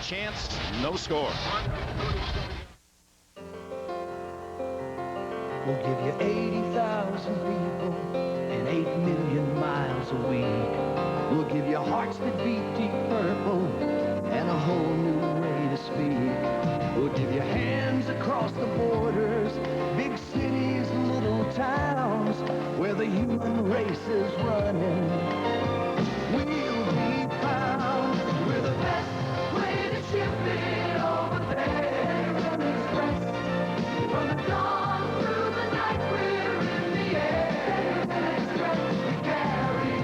chance, no score. We'll give you 80,000 people and 8 million miles a week. We'll give you hearts that beat deep purple and a whole new way to speak. We'll give you hands across the borders, big cities, little towns, where the human race is running. We'll be found. We're the best way to ship it over there. Express from the dawn through the night, we're in the air. Express, we carry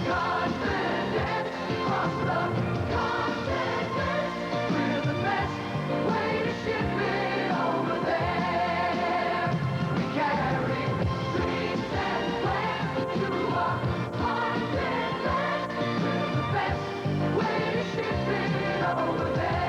confidence across the continent. We're the best way to ship it over there. We carry dreams and plans to a haunted land. We're the best way to ship it over there.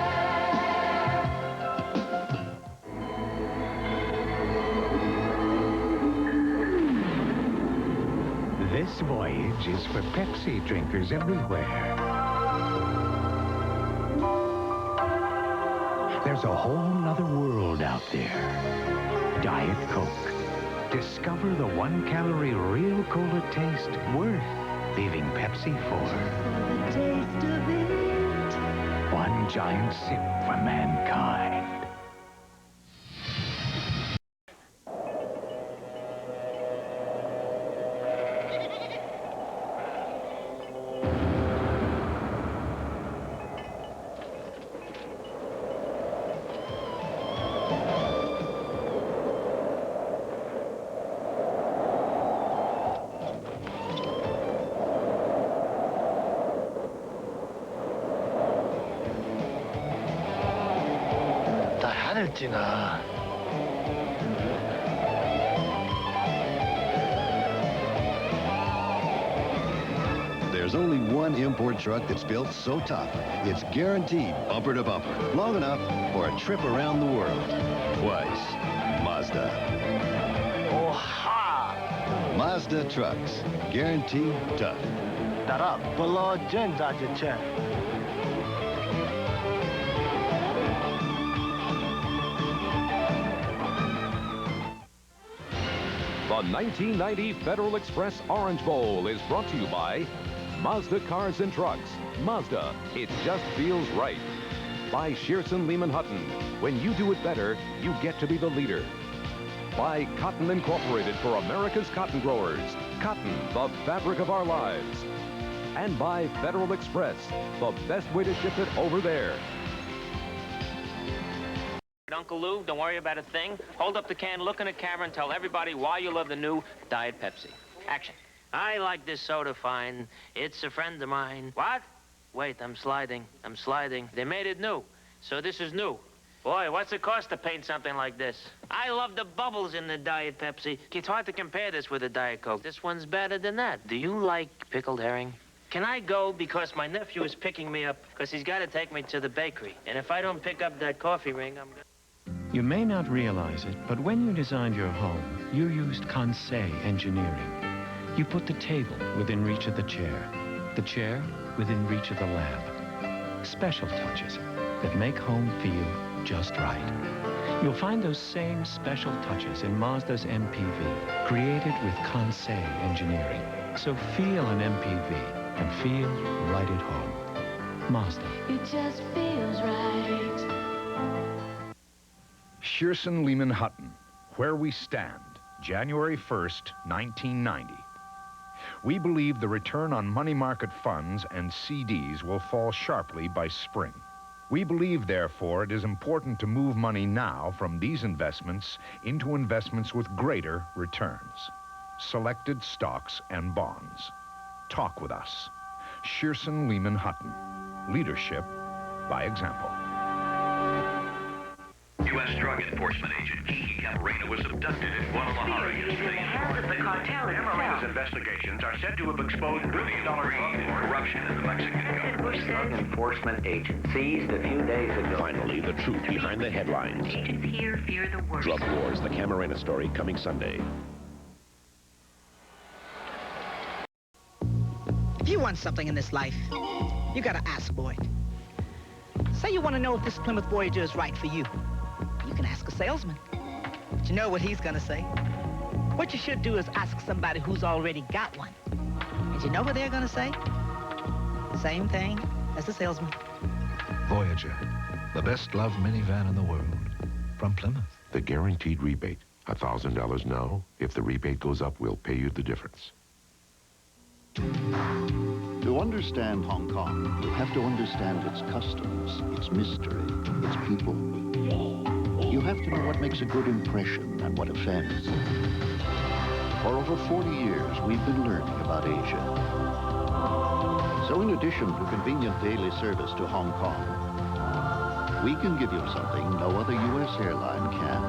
This voyage is for Pepsi drinkers everywhere. There's a whole nother world out there. Diet Coke. Discover the 1-calorie real cola taste worth leaving Pepsi for. The taste of it. One giant sip for mankind. There's only one import truck that's built so tough, it's guaranteed bumper to bumper, long enough for a trip around the world. Twice. Mazda. Oha! Mazda trucks, guaranteed tough. Darab, below Jenzajiche. The 1990 Federal Express Orange Bowl is brought to you by Mazda Cars and Trucks. Mazda, it just feels right. By Shearson, Lehman, Hutton. When you do it better, you get to be the leader. By Cotton Incorporated for America's cotton growers. Cotton, the fabric of our lives. And by Federal Express, the best way to ship it over there. Uncle Lou, don't worry about a thing. Hold up the can, look in the camera, and tell everybody why you love the new Diet Pepsi. Action. I like this soda fine. It's a friend of mine. What? Wait, I'm sliding. They made it new, so this is new. Boy, what's it cost to paint something like this? I love the bubbles in the Diet Pepsi. It's hard to compare this with a Diet Coke. This one's better than that. Do you like pickled herring? Can I go because my nephew is picking me up because he's got to take me to the bakery. And if I don't pick up that coffee ring, I'm gonna... You may not realize it, but when you designed your home, you used Conseil engineering. You put the table within reach of the chair within reach of the lamp. Special touches that make home feel just right. You'll find those same special touches in Mazda's MPV, created with Conseil engineering. So feel an MPV and feel right at home. Mazda. It just feels right. Shearson, Lehman, Hutton, Where We Stand, January 1st, 1990. We believe the return on money market funds and CDs will fall sharply by spring. We believe, therefore, it is important to move money now from these investments into investments with greater returns. Selected stocks and bonds. Talk with us. Shearson, Lehman, Hutton. Leadership by example. U.S. Drug Enforcement Agent Camarena was abducted in Guadalajara yesterday. Camarena investigations are said to have exposed billion-dollar corruption in the Mexican government. Drug Enforcement Agent seized a few days ago. Finally, the truth behind the headlines. Agents here fear the worst. Drug Wars, the Camarena Story, coming Sunday. If you want something in this life, you gotta ask for it. Say you want to know if this Plymouth Voyager is right for you. You can ask a salesman. But you know what he's going to say. What you should do is ask somebody who's already got one. And you know what they're going to say? Same thing as the salesman. Voyager, the best loved minivan in the world. From Plymouth. The guaranteed rebate. $1,000 now. If the rebate goes up, we'll pay you the difference. To understand Hong Kong, you have to understand its customs, its mystery, its people. You have to know what makes a good impression and what offends. For over 40 years, we've been learning about Asia. So in addition to convenient daily service to Hong Kong, we can give you something no other U.S. airline can.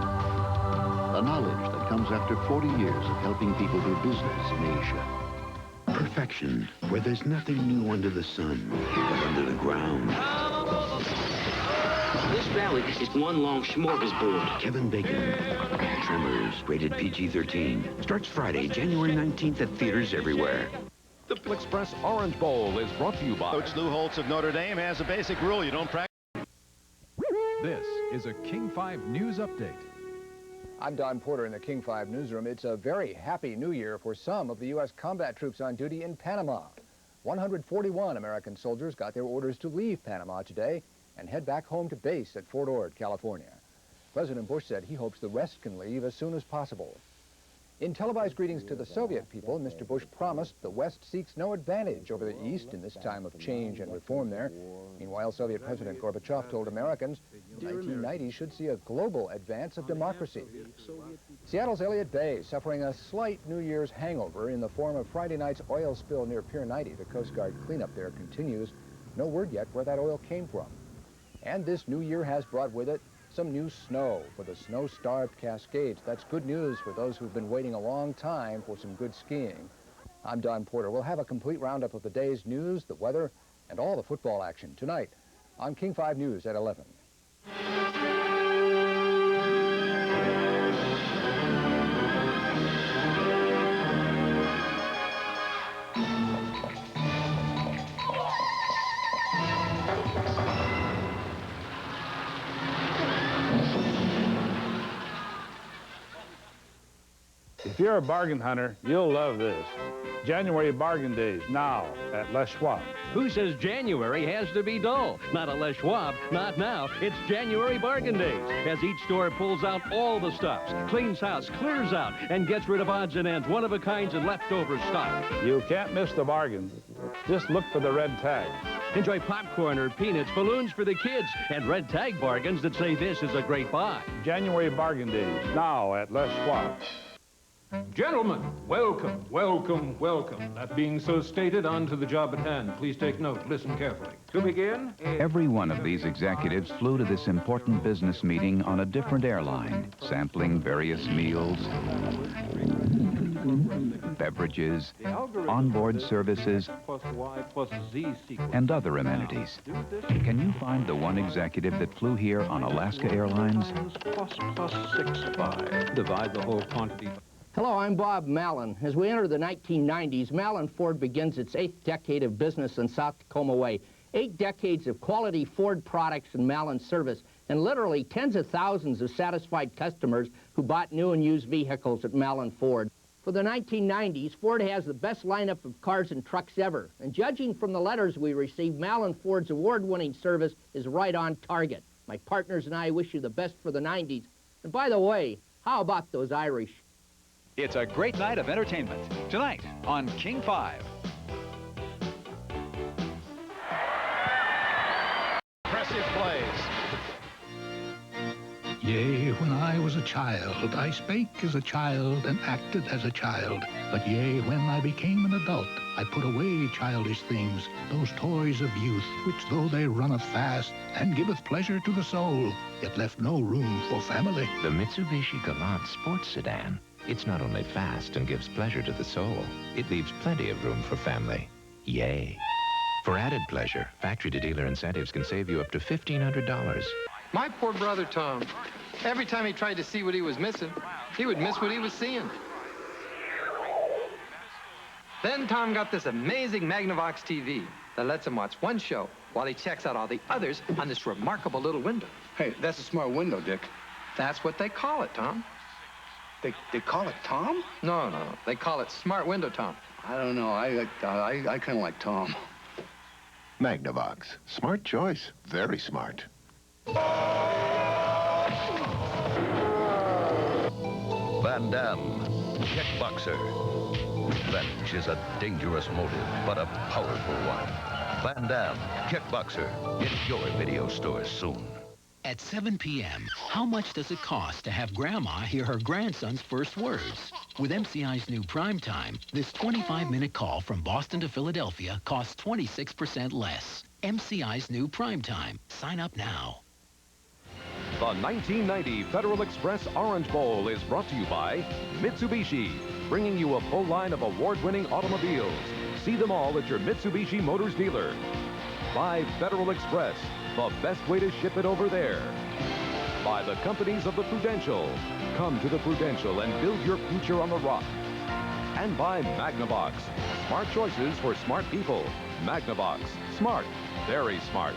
The knowledge that comes after 40 years of helping people do business in Asia. Perfection, where there's nothing new under the sun, but under the ground. This valley is one long smorgasbord. Kevin Bacon, Tremors, rated PG-13. Starts Friday, January 19th at theaters everywhere. The Express Orange Bowl is brought to you by... Coach Lou Holtz of Notre Dame has a basic rule. You don't practice... This is a King 5 News Update. I'm Don Porter in the King 5 newsroom. It's a very happy new year for some of the U.S. combat troops on duty in Panama. 141 American soldiers got their orders to leave Panama today and head back home to base at Fort Ord, California. President Bush said he hopes the rest can leave as soon as possible. In televised greetings to the Soviet people, Mr. Bush promised the West seeks no advantage over the East in this time of change and reform there. Meanwhile, Soviet President Gorbachev told Americans the 1990s should see a global advance of democracy. Seattle's Elliott Bay suffering a slight New Year's hangover in the form of Friday night's oil spill near Pier 90. The Coast Guard cleanup there continues. No word yet where that oil came from. And this new year has brought with it some new snow for the snow-starved Cascades. That's good news for those who've been waiting a long time for some good skiing. I'm Don Porter. We'll have a complete roundup of the day's news, the weather, and all the football action tonight on King 5 News at 11. If you're a bargain hunter, you'll love this. January bargain days now at Les Schwab. Who says January has to be dull? Not at Les Schwab, not now. It's January bargain days, as each store pulls out all the stops, cleans house, clears out, and gets rid of odds and ends, one-of-a-kinds and leftover stock. You can't miss the bargain. Just look for the red tag. Enjoy popcorn or peanuts, balloons for the kids, and red tag bargains that say this is a great buy. January bargain days now at Les Schwab. Gentlemen, welcome, welcome, welcome. That being so stated, on to the job at hand. Please take note. Listen carefully. To begin... Every one of these executives flew to this important business meeting on a different airline, sampling various meals, beverages, onboard services, and other amenities. Can you find the one executive that flew here on Alaska Airlines? Plus 6.5. Divide the whole quantity... Hello, I'm Bob Mallon. As we enter the 1990s, Mallon Ford begins its 8th decade of business in South Tacoma Way. 8 decades of quality Ford products and Mallon service, and literally tens of thousands of satisfied customers who bought new and used vehicles at Mallon Ford. For the 1990s, Ford has the best lineup of cars and trucks ever. And judging from the letters we received, Mallon Ford's award-winning service is right on target. My partners and I wish you the best for the 90s. And by the way, how about those Irish? It's a great night of entertainment tonight on King 5. Impressive plays. Yea, when I was a child, I spake as a child and acted as a child. But yea, when I became an adult, I put away childish things, those toys of youth, which though they runneth fast and giveth pleasure to the soul, yet left no room for family. The Mitsubishi Galant sports sedan. It's not only fast and gives pleasure to the soul, it leaves plenty of room for family. Yay. For added pleasure, factory-to-dealer incentives can save you up to $1,500. My poor brother, Tom, every time he tried to see what he was missing, he would miss what he was seeing. Then Tom got this amazing Magnavox TV that lets him watch one show while he checks out all the others on this remarkable little window. Hey, that's a smart window, Dick. That's what they call it, Tom. They call it Tom? No. They call it smart window, Tom. I don't know. I kind of like Tom. Magnavox. Smart choice. Very smart. Van Damme, Kickboxer. Revenge is a dangerous motive, but a powerful one. Van Damme, Kickboxer, in your video stores soon. At 7 p.m., how much does it cost to have Grandma hear her grandson's first words? With MCI's new Primetime, this 25-minute call from Boston to Philadelphia costs 26% less. MCI's new Primetime. Sign up now. The 1990 Federal Express Orange Bowl is brought to you by Mitsubishi, bringing you a full line of award-winning automobiles. See them all at your Mitsubishi Motors dealer. By Federal Express, the best way to ship it over there. By the companies of the Prudential. Come to the Prudential and build your future on the rock. And by Magnavox. Smart choices for smart people. Magnavox. Smart. Very smart.